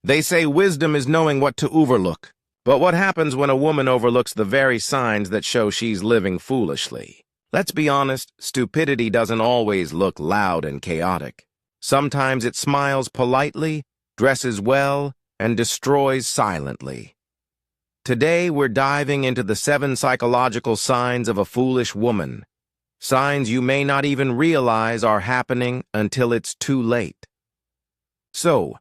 They say wisdom is knowing what to overlook. But what happens when a woman overlooks the very signs that show she's living foolishly? Let's be honest, stupidity doesn't always look loud and chaotic. Sometimes it smiles politely, dresses well, and destroys silently. Today, we're diving into the 7 psychological signs of a foolish woman. Signs you may not even realize are happening until it's too late. So,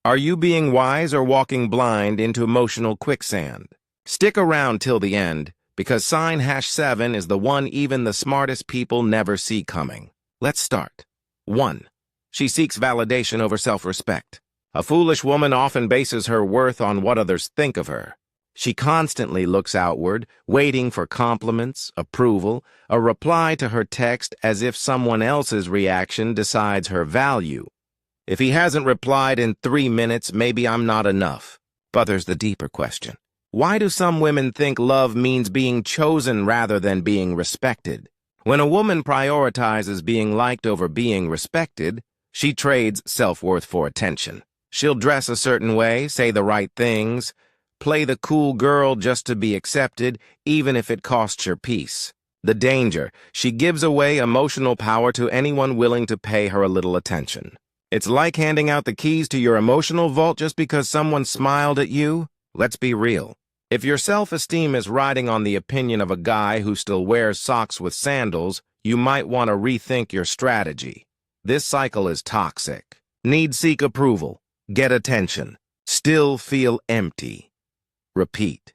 are you being wise or walking blind into emotional quicksand? Stick around till the end, because sign #7 is the one even the smartest people never see coming. Let's start. 1. She seeks validation over self-respect. A foolish woman often bases her worth on what others think of her. She constantly looks outward, waiting for compliments, approval, a reply to her text as if someone else's reaction decides her value. If he hasn't replied in 3 minutes, maybe I'm not enough. But there's the deeper question. Why do some women think love means being chosen rather than being respected? When a woman prioritizes being liked over being respected, she trades self-worth for attention. She'll dress a certain way, say the right things, play the cool girl just to be accepted, even if it costs her peace. The danger, she gives away emotional power to anyone willing to pay her a little attention. It's like handing out the keys to your emotional vault just because someone smiled at you. Let's be real. If your self-esteem is riding on the opinion of a guy who still wears socks with sandals, you might want to rethink your strategy. This cycle is toxic. Seek approval. Get attention. Still feel empty. Repeat.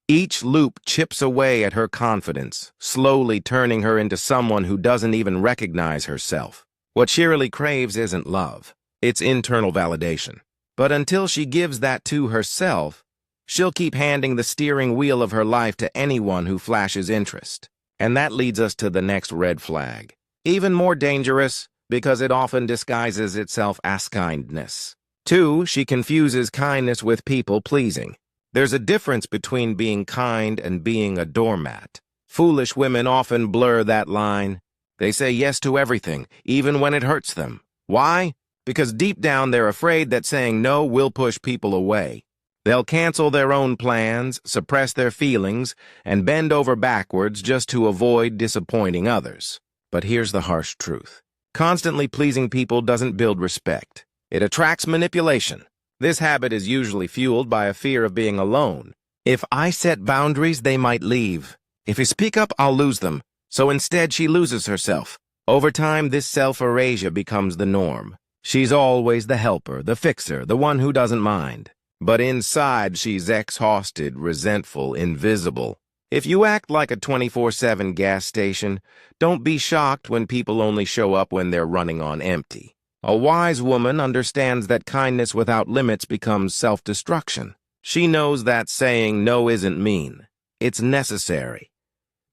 Each loop chips away at her confidence, slowly turning her into someone who doesn't even recognize herself. What she really craves isn't love. It's internal validation. But until she gives that to herself, she'll keep handing the steering wheel of her life to anyone who flashes interest. And that leads us to the next red flag. Even more dangerous, because it often disguises itself as kindness. 2, she confuses kindness with people-pleasing. There's a difference between being kind and being a doormat. Foolish women often blur that line. They say yes to everything, even when it hurts them. Why? Because deep down they're afraid that saying no will push people away. They'll cancel their own plans, suppress their feelings, and bend over backwards just to avoid disappointing others. But here's the harsh truth. Constantly pleasing people doesn't build respect. It attracts manipulation. This habit is usually fueled by a fear of being alone. If I set boundaries, they might leave. If you speak up, I'll lose them. So instead, she loses herself. Over time, this self-erasure becomes the norm. She's always the helper, the fixer, the one who doesn't mind. But inside, she's exhausted, resentful, invisible. If you act like a 24/7 gas station, don't be shocked when people only show up when they're running on empty. A wise woman understands that kindness without limits becomes self-destruction. She knows that saying no isn't mean. It's necessary.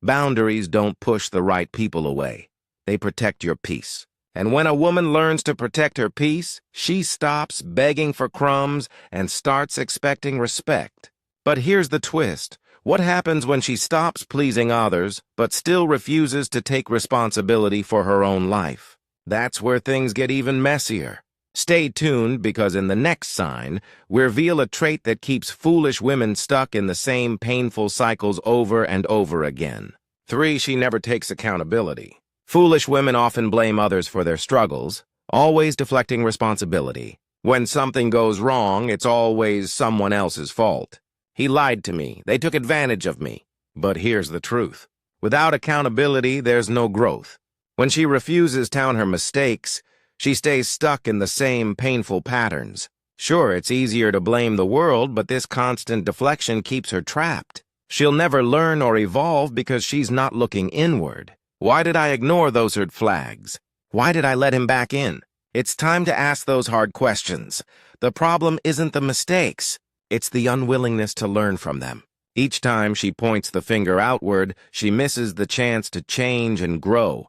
Boundaries don't push the right people away. They protect your peace. And when a woman learns to protect her peace, she stops begging for crumbs and starts expecting respect. But here's the twist. What happens when she stops pleasing others, but still refuses to take responsibility for her own life? That's where things get even messier. Stay tuned, because in the next sign, we reveal a trait that keeps foolish women stuck in the same painful cycles over and over again. 3, she never takes accountability. Foolish women often blame others for their struggles, always deflecting responsibility. When something goes wrong, it's always someone else's fault. He lied to me. They took advantage of me. But here's the truth. Without accountability, there's no growth. When she refuses to own her mistakes, she stays stuck in the same painful patterns. Sure, it's easier to blame the world, but this constant deflection keeps her trapped. She'll never learn or evolve because she's not looking inward. Why did I ignore those red flags? Why did I let him back in? It's time to ask those hard questions. The problem isn't the mistakes. It's the unwillingness to learn from them. Each time she points the finger outward, she misses the chance to change and grow.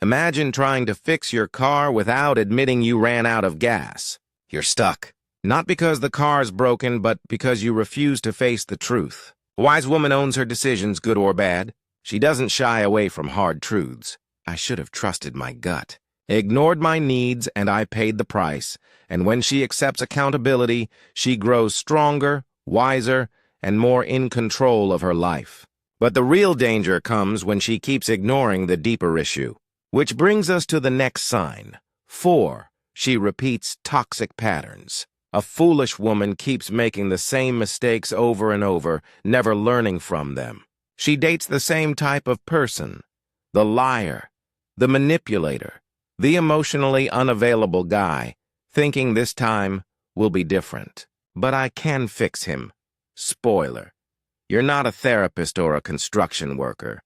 Imagine trying to fix your car without admitting you ran out of gas. You're stuck. Not because the car's broken, but because you refuse to face the truth. A wise woman owns her decisions, good or bad. She doesn't shy away from hard truths. I should have trusted my gut. ignored my needs, and I paid the price. And when she accepts accountability, she grows stronger, wiser, and more in control of her life. But the real danger comes when she keeps ignoring the deeper issue. Which brings us to the next sign. 4. She repeats toxic patterns. A foolish woman keeps making the same mistakes over and over, never learning from them. She dates the same type of person: the liar, the manipulator, the emotionally unavailable guy, thinking this time will be different. But I can fix him. Spoiler: you're not a therapist or a construction worker.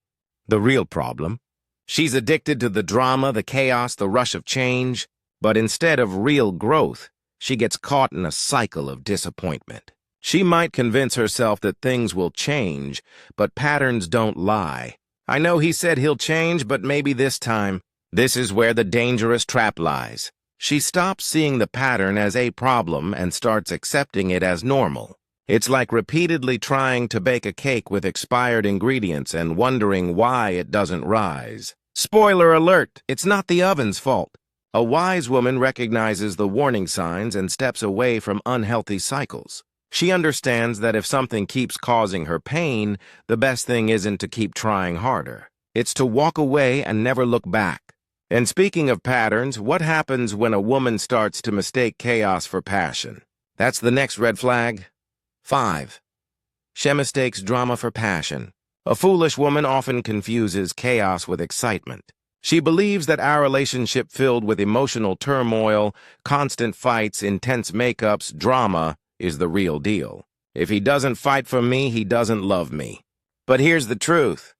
The real problem? She's addicted to the drama, the chaos, the rush of change, but instead of real growth, she gets caught in a cycle of disappointment. She might convince herself that things will change, but patterns don't lie. I know he said he'll change, but maybe this time. This is where the dangerous trap lies. She stops seeing the pattern as a problem and starts accepting it as normal. It's like repeatedly trying to bake a cake with expired ingredients and wondering why it doesn't rise. Spoiler alert, it's not the oven's fault. A wise woman recognizes the warning signs and steps away from unhealthy cycles. She understands that if something keeps causing her pain, the best thing isn't to keep trying harder. It's to walk away and never look back. And speaking of patterns, what happens when a woman starts to mistake chaos for passion? That's the next red flag. 5. She mistakes drama for passion. A foolish woman often confuses chaos with excitement. She believes that our relationship filled with emotional turmoil, constant fights, intense makeups, drama, is the real deal. If he doesn't fight for me, he doesn't love me. But here's the truth.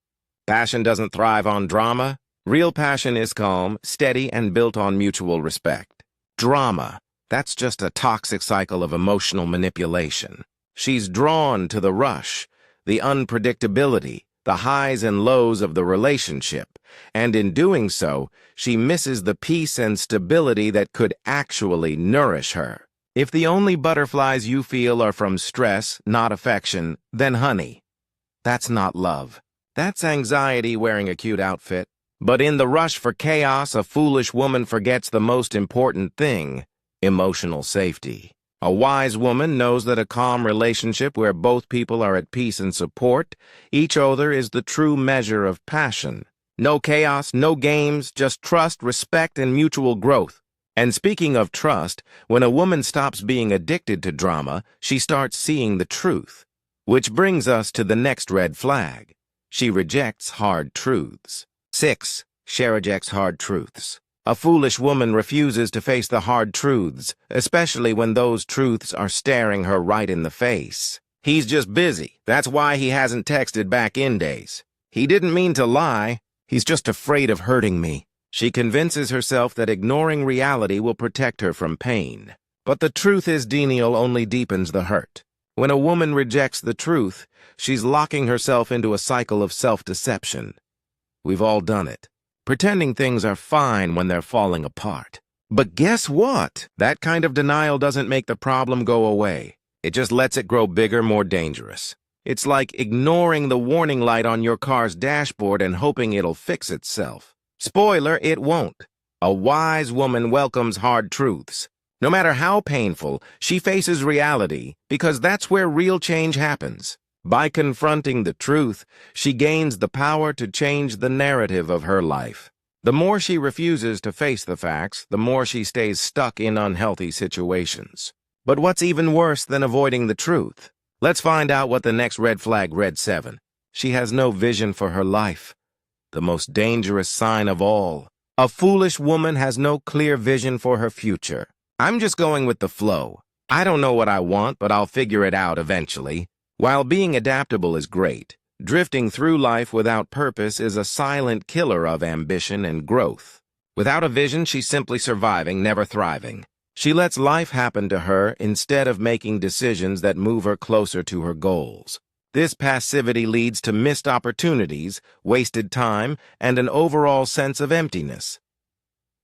Passion doesn't thrive on drama. Real passion is calm, steady, and built on mutual respect. Drama, that's just a toxic cycle of emotional manipulation. She's drawn to the rush, the unpredictability, the highs and lows of the relationship, and in doing so, she misses the peace and stability that could actually nourish her. If the only butterflies you feel are from stress, not affection, then honey, that's not love. That's anxiety wearing a cute outfit. But in the rush for chaos, a foolish woman forgets the most important thing: emotional safety. A wise woman knows that a calm relationship where both people are at peace and support each other is the true measure of passion. No chaos, no games, just trust, respect, and mutual growth. And speaking of trust, when a woman stops being addicted to drama, she starts seeing the truth. Which brings us to the next red flag. She rejects hard truths. 6. She rejects hard truths. A foolish woman refuses to face the hard truths, especially when those truths are staring her right in the face. He's just busy. That's why he hasn't texted back in days. He didn't mean to lie. He's just afraid of hurting me. She convinces herself that ignoring reality will protect her from pain. But the truth is denial only deepens the hurt. When a woman rejects the truth, she's locking herself into a cycle of self-deception. We've all done it. Pretending things are fine when they're falling apart. But guess what? That kind of denial doesn't make the problem go away. It just lets it grow bigger, more dangerous. It's like ignoring the warning light on your car's dashboard and hoping it'll fix itself. Spoiler, it won't. A wise woman welcomes hard truths. No matter how painful, she faces reality because that's where real change happens. By confronting the truth, she gains the power to change the narrative of her life. The more she refuses to face the facts, the more she stays stuck in unhealthy situations. But what's even worse than avoiding the truth? Let's find out what the next red flag, red 7. She has no vision for her life. The most dangerous sign of all. A foolish woman has no clear vision for her future. I'm just going with the flow. I don't know what I want, but I'll figure it out eventually. While being adaptable is great, drifting through life without purpose is a silent killer of ambition and growth. Without a vision, she's simply surviving, never thriving. She lets life happen to her instead of making decisions that move her closer to her goals. This passivity leads to missed opportunities, wasted time, and an overall sense of emptiness.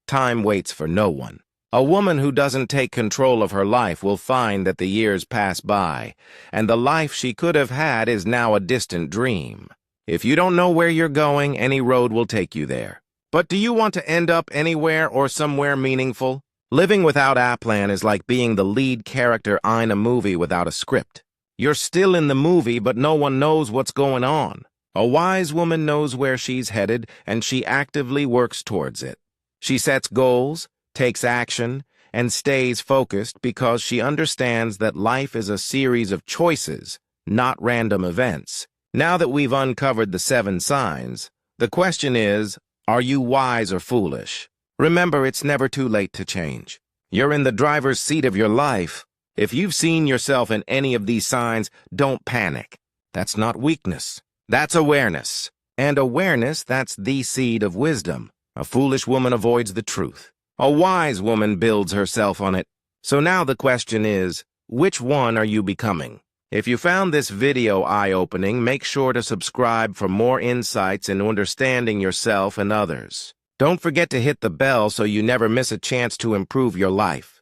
Time waits for no one. A woman who doesn't take control of her life will find that the years pass by, and the life she could have had is now a distant dream. If you don't know where you're going, any road will take you there. But do you want to end up anywhere or somewhere meaningful? Living without a plan is like being the lead character in a movie without a script. You're still in the movie, but no one knows what's going on. A wise woman knows where she's headed, and she actively works towards it. She sets goals, takes action, and stays focused because she understands that life is a series of choices, not random events. Now that we've uncovered the 7 signs, the question is, are you wise or foolish? Remember, it's never too late to change. You're in the driver's seat of your life. If you've seen yourself in any of these signs, don't panic. That's not weakness. That's awareness. And awareness, that's the seed of wisdom. A foolish woman avoids the truth. A wise woman builds herself on it. So now the question is, which one are you becoming? If you found this video eye-opening, make sure to subscribe for more insights in understanding yourself and others. Don't forget to hit the bell so you never miss a chance to improve your life.